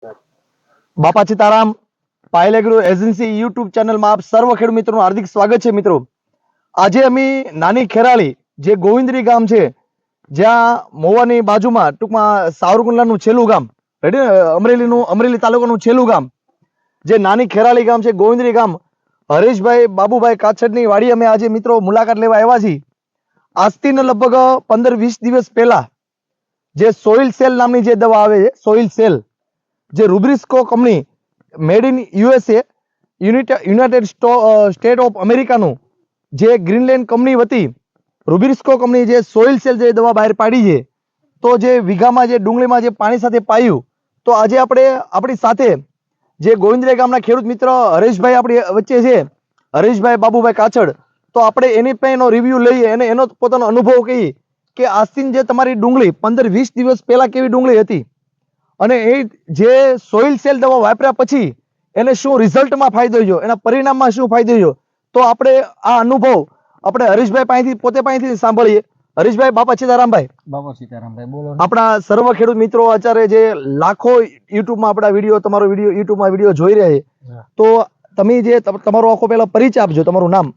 બાપા Sitaram Payal agro agency YouTube ચેનલમાં આપ સર્વ ખેડૂત મિત્રોનું હાર્દિક સ્વાગત છે. મિત્રો, આજે અમે નાની ખેરાળી જે ગોવિંદરી ગામ છે, જ્યાં મોવાની બાજુમાં ટૂંકમાં સાવરકુંડલાનું છેલ્લું ગામ, અમરેલી તાલુકાનું છેલ્લું ગામ જે નાની ખેરાળી ગામ છે, ગોવિંદરી ગામ, હરેશભાઈ બાબુભાઈ કાછડની વાડી અમે આજે મિત્રો મુલાકાત લેવા આવ્યા છીએ. આજથી લગભગ 15-20 દિવસ પહેલા જે સોઇલ સેલ નામની જે દવા આવે છે, સોઇલ સેલ જે રૂબ્રિસ્કો company made in USA united state of અમેરિકાનું જે ગ્રીનલેન્ડ કંપની વતી રૂબ્રિસ્કો કંપની જે સોઇલ સેલ જે દવા બહાર પાડી છે, તો જે વીઘામાં જે ડુંગળીમાં જે પાણી સાથે પાયું, તો આજે આપણે આપણી સાથે જે ગોવિંદરા ગામના ખેડૂત મિત્ર હરેશભાઈ આપણી વચ્ચે છે, હરેશભાઈ બાબુભાઈ કાછડ, તો આપણે એની પણ એનો રિવ્યુ લઈએ અને એનો પોતાનો અનુભવ કહીએ કે આજથી જે તમારી ડુંગળી 15-20 દિવસ પહેલા કેવી ડુંગળી હતી અને એ જે સોઇલ સેલ દવા વાપર્યા પછી એને શું રિઝલ્ટમાં ફાયદો થયો, એના પરિણામમાં શું ફાયદો થયો, તો આપણે આ અનુભવ આપણે હરીશભાઈ પાસેથી પોતે સાંભળીએ. હરીશભાઈ, બાપા સીતારામભાઈ બોલો. આપણા સર્વ ખેડૂત મિત્રો અત્યારે જે લાખો યુટ્યુબમાં આપણા વિડીયો, તમારો વિડીયો યુટ્યુબમાં વિડીયો જોઈ રહ્યા છે, તો તમે જે તમારો આખો પહેલા પરિચય આપજો. તમારું નામ?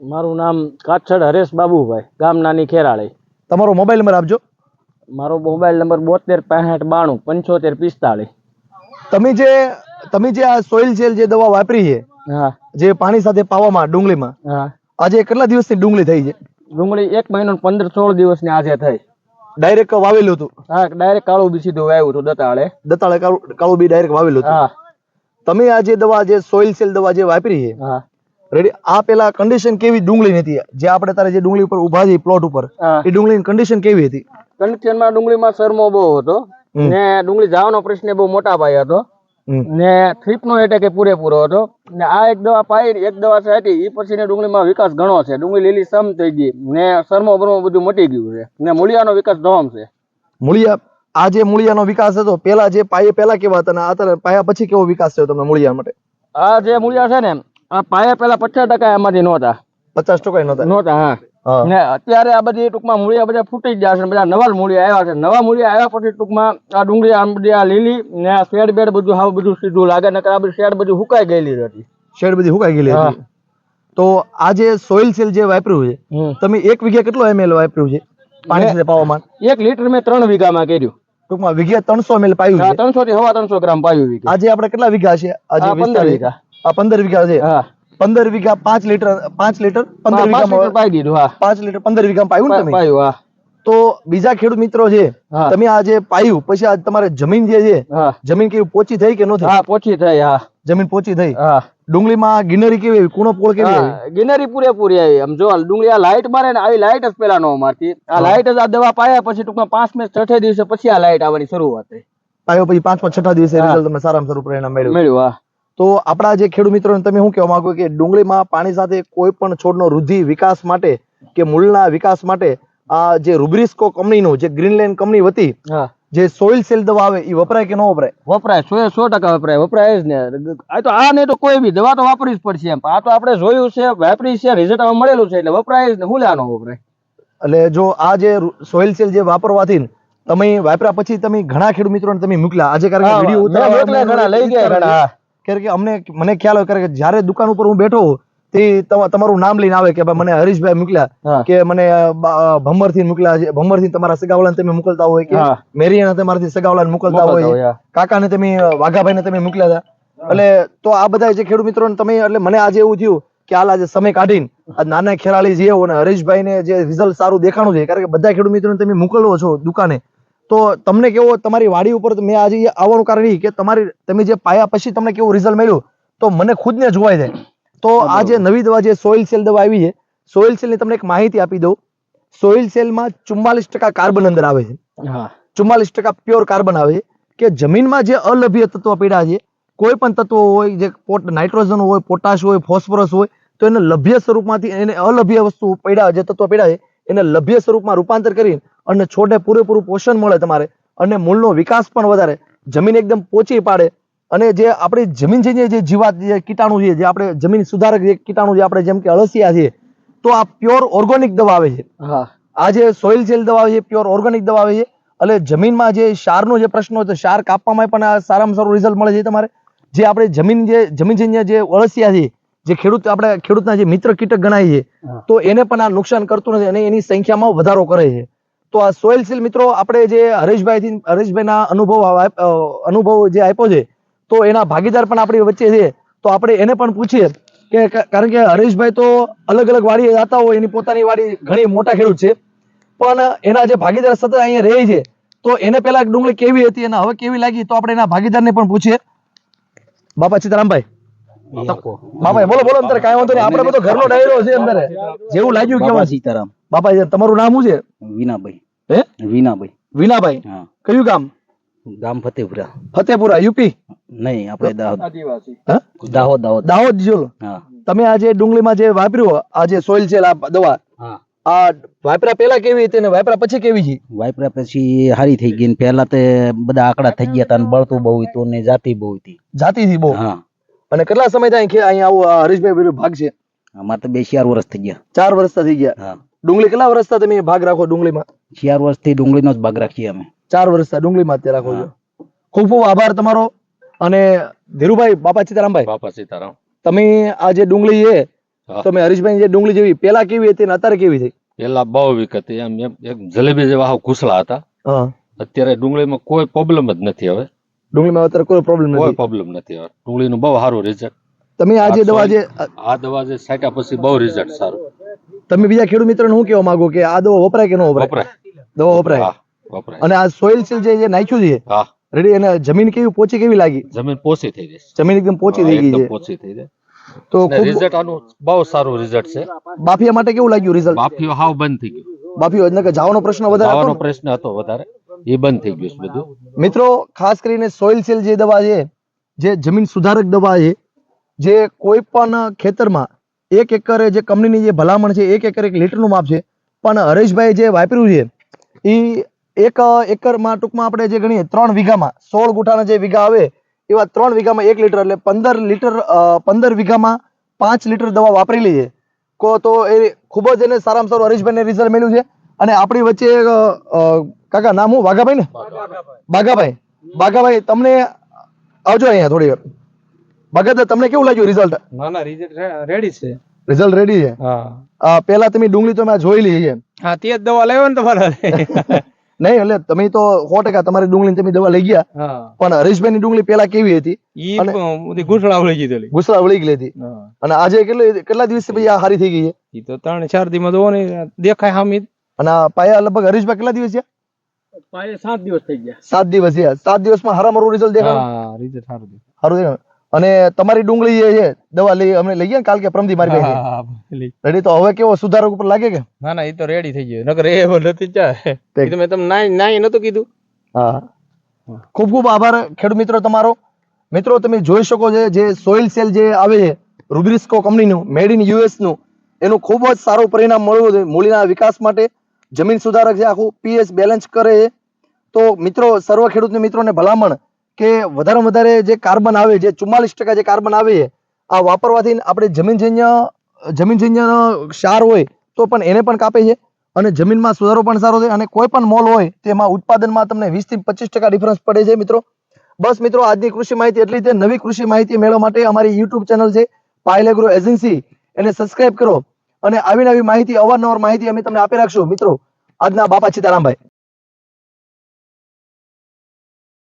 મારું નામ કાછડ હરેશ બાબુભાઈ, ગામ નાની ખેરાળી. તમારો મોબાઈલ નંબર આપજો. મારો મોબાઈલ નંબર 72 65 92 45. તમે જે આ સોઇલ સેલ જે દવા વાપરી છે, જે પાણી સાથે પાવામાં ડુંગળીમાં, આજે કેટલા દિવસની ડુંગળી થઈ છે? ડુંગળી 1 મહિનો 15-16 દિવસની આજે થઈ. ડાયરેક્ટ વાવેલું હતું? હા, ડાયરેક્ટ કાળું બી સીધું વાવ્યું હતું. દતાળે કાળું બી ડાયરેક્ટ વાવેલું હતું. તમે આ જે દવા જે સોઇલ સેલ દવા જે વાપરી છે, રેડી, આ પેલા કન્ડિશન કેવી ડુંગળી હતી? જે આપણે તારે જે ડુંગળી ઉપર ઉભા છે પ્લોટ ઉપર, એ ડુંગળીની કન્ડિશન કેવી હતી? કન્ડિશનમાં ડુંગળીમાં શરમો બહુ હતો ને ડુંગળી જવાનો પ્રશ્ન બહુ મોટા પાયે હતો ને થ્રીપનો એટેક પૂરેપૂરો હતો ને આ એક દવા પાઈ, એક દવા છાંટી, એ પછી ડુંગળીમાં વિકાસ ઘણો છે. ડુંગળી લીલી સમ થઈ ગઈ ને શરમો બરમો બધું મટી ગયું છે ને મૂળિયાનો વિકાસ ધોમ છે. મૂળિયા, આ જે મૂળિયાનો વિકાસ હતો પેલા જે પાયે પેલા કેવા હતા અને અત્યારે પાયા પછી કેવો વિકાસ થયો તમને મૂળિયા માટે? આ જે મૂળિયા છે ને, આ પાયા પેલા 50% એમાંથી નહોતા. 50% નહોતા? હા. ને અત્યારે આ બધી ટૂંકમાં મૂળિયા બધા ફૂટી જ ગયા છે, બધા નવા મૂળિયા આવ્યા છે. નવા મૂળિયા આવ્યા પછી ટૂંકમાં આ ડુંગળી આમ બધી આ લીલી ને આ શેડ બેડ બધું હાવ બધું સીધું લાગે, નકર આ બધી શેડ બધી હુકાઈ ગયેલી હતી. શેડ બધી હુકાઈ ગયેલી હતી. તો આ જે સોઇલ સેલ જે વાપર્યું છે, તમે 1 વીઘે કેટલો ml વાપર્યું છે પાણી સાથે પાવામાં? 1 લીટર મેં 3 વીઘામાં કર્યું. ટૂંકમાં વીઘે 300 ml પાયું છે? 300 થી 350 ગ્રામ પાયું વીઘે. આજે આપણે કેટલા વીઘા છે? આજે 15 વીઘા. આ 15 વીઘા છે. 15 વીઘા 5 લીટર 15 વીઘામાં પાઈ દીધું. 5 લીટર 15 વીઘામાં પાયું ને તમે? પાયું. તો બીજા ખેડૂત મિત્રો છે, તમે આ જે પાયું પછી આ તમારે જમીન જે છે, જમીન કેવી પોચી થઈ કે નથી? હા, પોચી થઈ. હા, જમીન પોચી થઈ. ડુંગળીમાં ગિનરી કેવી આવી? કૂણો પોળ કેવી આવી? ગિનરી પૂરેપૂરી આવી. આમ જો ડુંગળી આ લાઈટ મારે ને, આવી લાઈટ જ પેલા નો મારતી. આ લાઈટ જ આ દવા પાયા પછી ટૂંકમાં 5-6 દિવસે પછી આ લાઈટ આવવાની શરૂઆત થઈ. પાયો પછી 5-6 દિવસે રિઝલ્ટ તમને સારામાં સારું પરિણામ મળ્યું. તો આપણા જે ખેડૂત મિત્રોને તમે શું કહેવા માંગો કે ડુંગળીમાં પાણી સાથે કોઈ પણ છોડનો વૃદ્ધિ વિકાસ માટે કે મૂળના વિકાસ માટે આ જે રૂબ્રિસ્કો કંપનીનું જે ગ્રીનલેન્ડ કંપની વતી જે સોઇલ સેલ દવા આવે એ વપરાય કે ન વપરાય? વપરાય, 100% વપરાય. વપરાય જ ને. આ તો આ નહીં તો કોઈ બી દવા તો વાપરવી જ પડશે. એમ આ તો આપણે જોયું છે, વાપરી છે, રિઝલ્ટ મળેલું છે, એટલે વપરાય જ ને. હું લેવાનો વપરાય? એટલે જો આ જે સોઇલ સેલ જે વાપરવાથી તમે વાપર્યા પછી તમે ઘણા ખેડૂત મિત્રોને તમે મોકલ્યા, આજે કારણ કે વિડીયો ઉતારવા ઘણા લઈ ગયા ઘણા. કારણ કે મને ખ્યાલ હોય કે જયારે દુકાન ઉપર હું બેઠો તે તમારું નામ લઈને આવે કે ભાઈ મને હરીશભાઈ મોકલ્યા, કે મને ભમર થી મોકલ્યા છે, ભમર થી તમારા સગાવાળાને તમે મોકલતા હોય, કે મેરિયાના તમારાથી સગાવાળાને મોકલતા હોય, કાકાને તમે વાઘાભાઈને તમે મોકલ્યા હતા. એટલે તો આ બધા જે ખેડૂત મિત્રો તમે, એટલે મને આજે એવું થયું કે હાલ આજે સમય કાઢીને આ નાના ખેરાળી જે અને હરીશભાઈ ને જે રિઝલ્ટ સારું દેખાણું છે, કારણ કે બધા ખેડૂત મિત્રોને તમે મોકલો છો દુકાને, તો તમને કેવો તમારી વાડી ઉપર મેં આજે આવવાનું કારણ એ કે તમે જે પાયા પછી તમને કેવું રિઝલ્ટ મળ્યું, તો મને ખુદને જોવાય જાય. તો આ જે નવી દવા જે સોઇલ સેલ દવા આવી છે, સોઇલ સેલ ની તમને એક માહિતી આપી દઉં. સોઇલ સેલમાં 44% કાર્બન અંદર આવે છે. 44% પ્યોર કાર્બન આવે છે. કે જમીનમાં જે અલભ્ય તત્વો પડ્યા છે, કોઈ પણ તત્વો હોય, જે નાઇટ્રોજન હોય, પોટાશ હોય, ફોસ્ફરસ હોય, તો એને લભ્ય સ્વરૂપમાંથી એને અલભ્ય વસ્તુ પડ્યા, જે તત્વો પડ્યા છે એને લભ્ય સ્વરૂપમાં રૂપાંતર કરીને અને છોડને પૂરેપૂરું પોષણ મળે તમારે, અને મૂળનો વિકાસ પણ વધારે, જમીન એકદમ પોચી પાડે, અને જે આપણી જમીન છે જે જીવાત જે કીટાણુ છે, જે આપણે જમીન સુધારક જે કીટાણુ જે આપણે જેમ કે અળસિયા છે, તો આ પ્યોર ઓર્ગેનિક દવા આવે છે. આ જે સોઇલ સેલ દવા આવે છે પ્યોર ઓર્ગેનિક દવા આવે છે. એટલે જમીનમાં જે ક્ષારનો જે પ્રશ્ન હોય તો ક્ષાર કાપવામાં પણ આ સારામાં સારું રિઝલ્ટ મળે છે તમારે. જે આપણે જમીનજન્ય જે અળસિયા છે, જે ખેડૂતના જે મિત્ર કીટક ગણાય છે, તો એને પણ આ નુકસાન કરતું નથી અને એની સંખ્યામાં વધારો કરે છે. તો આ સોઇલ સીલ મિત્રો આપણે જે હરેશભાઈના અનુભવ જે આપ્યો છે, તો એના ભાગીદાર પણ આપણી વચ્ચે છે. તો આપણે એને પણ પૂછીએ કે કારણ કે હરેશભાઈ તો અલગ અલગ વાડીએ જતા હોય, એની પોતાની વાડી ઘણી મોટા ખેડૂત છે, પણ એના જે ભાગીદાર સતત અહીંયા રહે છે, તો એને પેલા ડુંગળી કેવી હતી અને હવે કેવી લાગી, તો આપણે એના ભાગીદારને પણ પૂછીએ. બાપા સીતારામભાઈ, બાપા બોલો બોલો, અંદર કાંઈ વાંધો નહીં, આપણે બધો ઘરનો ડાયરો છે, અંદર જેવું લાગ્યું કેવું. સીતારામ. બાપા તમારું નામ શું છે? વિનાભાઈ. હે? વિનાભાઈ. વિનાભાઈ. હા. કયું ગામ? ગામ ફતેપુરા. ફતેપુરા, યુપી? નહીં, આપણે દાહોદ. આદિવાસી. હા? દાહોદ દાહોદ. દાહોદ જો. હા. તમે આ જે ડુંગળીમાં જે વાપર્યું આ જે સોઇલ છે, આ દવા, હા. આ વાપરા પહેલા કેવી હતી અને વાપરા પછી કેવી છે? વાપરા પછી હારી થઈ ગઈ ને પહેલા તે બધા આંકડા થઈ ગયા હતા ને બળતું બહુ હતું ને જાતિ બહુ હતી. જાતિથી બહુ. હા. અને કેટલા સમય થાય અહીંયા આવું હરીશભાઈ ભાગ છે? અમારે તો 4 વર્ષ થઈ ગયા. 4 વર્ષ થઈ ગયા. હા. ડુંગળી કેટલા વર્ષથી તમે ભાગ રાખો ડુંગળીમાં? 4 વર્ષથી ડુંગળીનો જ ભાગ રાખીએ અમે. 4 વર્ષથી ડુંગળીમાં જ રાખો છો. ખૂબ ખૂબ આભાર તમારો. અને ધીરુભાઈ, બાપા સીતારામભાઈ, બાપા સીતારામ. તમે આ જે ડુંગળી છે, હા. તમે હરીશભાઈ જે ડુંગળી જેવી પેલા કેવી હતી અને અત્યારે કેવી થઈ? પેલા બહુ વીક હતી, એમ એક જલેબી જેવા હાવ ઘૂસલા હતા. હા. અત્યારે ડુંગળીમાં કોઈ પ્રોબ્લેમ જ નથી. હવે ડુંગળીમાં અત્યારે કોઈ પ્રોબ્લેમ કોઈ નથી. પ્રોબ્લેમ નથી. હવે ડુંગળીનું બહુ સારું રિઝલ્ટ. તમે આ જે દવા જે આ દવા જે છાંટ્યા પછી બહુ રિઝલ્ટ સારું. તમે બીજા ખેડૂત મિત્રોને શું કહેવા માંગો કે આ દવા વપરાય કે ન વપરાય? વપરાય. દવા વપરાય. હા, વપરાય. અને આ સોઇલ સીલ જે નાખ્યું છે હા, રેડી, એને જમીન કેવી પોચી કેવી લાગી? જમીન પોચી થઈ જશે. જમીન એકદમ પોચી થઈ ગઈ એકદમ છે. પોચી થઈ જાય. તો ખૂબ રિઝલ્ટ આનું બહુ સારું રિઝલ્ટ છે. બાફિયા માટે કેવું લાગ્યું રિઝલ્ટ? બાફીઓ હાવ બંધ થઈ ગયું. બાફિયો એટલે કે જવાનો પ્રશ્ન વધારે હતો ખાવાનો ને? પ્રશ્ન હતો વધારે, એ બંધ થઈ ગયું છે બધું. મિત્રો ખાસ કરીને સોઇલ સેલ જે દવા છે, જે જમીન સુધારક દવા છે, જે કોઈ પણ ખેતરમાં 1 એકરે જે કંપનીની જે ભલામણ છે 1 એકર 1 લીટરનું માપ છે, પણ હરેશભાઈ જે વાપર્યું છે એ 1 એકરમાં ટૂંકમાં આપણે જે ગણીએ 3 વીઘામાં 16 ગુંઠાના જે વીઘા આવે એવા 3 વીઘામાં 1 લીટર એટલે 15 વીઘામાં 5 લીટર દવા વાપરેલી છે. તો એ ખૂબ જ એને સારામાં સારું હરીશભાઈને રિઝલ્ટ મળ્યું છે. અને આપણી વચ્ચે કાકા નામ હું વાઘાભાઈ ને? બાઘાભાઈ, તમને આવજો અહીંયા થોડી વાર. ભગત, તમને કેવું લાગ્યું રિઝલ્ટ? ના ના, રિઝલ્ટ રેડી છે. રિઝલ્ટ રેડી છે? હા પેલા તમે ડુંગળી તો મેં જોયેલી છે. હા, તે જ દવા લાવ્યો ને તમારે. નહીં એટલે તમે તો 100% તમારી ડુંગળી તમે દવા લઈ ગયા, હા, પણ હરીશભાઈ ની ડુંગળી પેલા કેવી હતી? ઈ બધી ગુઠળા વળી ગઈ. ગુસરા વળી ગઈ હતી. અને આજે કેટલા દિવસ પછી આ હારી થઈ ગઈ છે? ઈ તો 3-4 દી માં જોવો ને દેખાય હામી. અને આ પાયા લગભગ હરીશભાઈ કેટલા દિવસ થયા? પાયે 7 દિવસ થઈ ગયા. 7 દિવસ થયા. 7 દિવસમાં હારામારું રિઝલ્ટ દેખાય? હા, રિઝલ્ટ સારું છે. સારું દેખાય. અને તમારી ડુંગળી જે છે દવા લઈ અમે લઈ ગયા કાલ કે પ્રમદી મારી પાસે હા, લી. રેડી. તો હવે કેવો સુધારક ઉપર લાગે કે? ના ના, ઈ તો રેડી થઈ ગયો. નકર એ નથી ચા. ઈ તો મેં તમને નાઈ નતું કીધું. હા. ખૂબ ખૂબ આભાર ખેડૂત મિત્રો તમારો. મિત્રો તમે જોઈ શકો છો જે સોઇલ સેલ જે આવે છે રૂબ્રિસ્કો કંપનીનું, મેડ ઇન યુએસ નું, એનું ખૂબ જ સારું પરિણામ મળ્યું છે મૂળીના વિકાસ માટે. જમીન સુધારક છે, આખું પીએચ બેલેન્સ કરે છે. તો મિત્રો સર્વ ખેડૂત મિત્રોને ભલામણ કે વધારેમાં વધારે જે કાર્બન આવે, જે 44% જે કાર્બન આવે છે, આ વાપરવાથી આપણે જમીનજન્ય ક્ષાર હોય તો પણ એને પણ કાપે છે અને જમીનમાં સુધારો પણ સારો થાય. અને કોઈ પણ મોલ હોય તેમાં ઉત્પાદનમાં તમને 20 થી 25% ડિફરન્સ પડે છે મિત્રો. બસ મિત્રો, આજની કૃષિ માહિતી એટલી છે. નવી કૃષિ માહિતી મેળવવા માટે અમારી યુટ્યુબ ચેનલ છે પાયલ એગ્રો એજન્સી, એને સબસ્ક્રાઇબ કરો અને આવી નવી માહિતી, અવારનવાર માહિતી અમે તમને આપી રાખશું. મિત્રો આજના બાપા સીતારામભાઈ.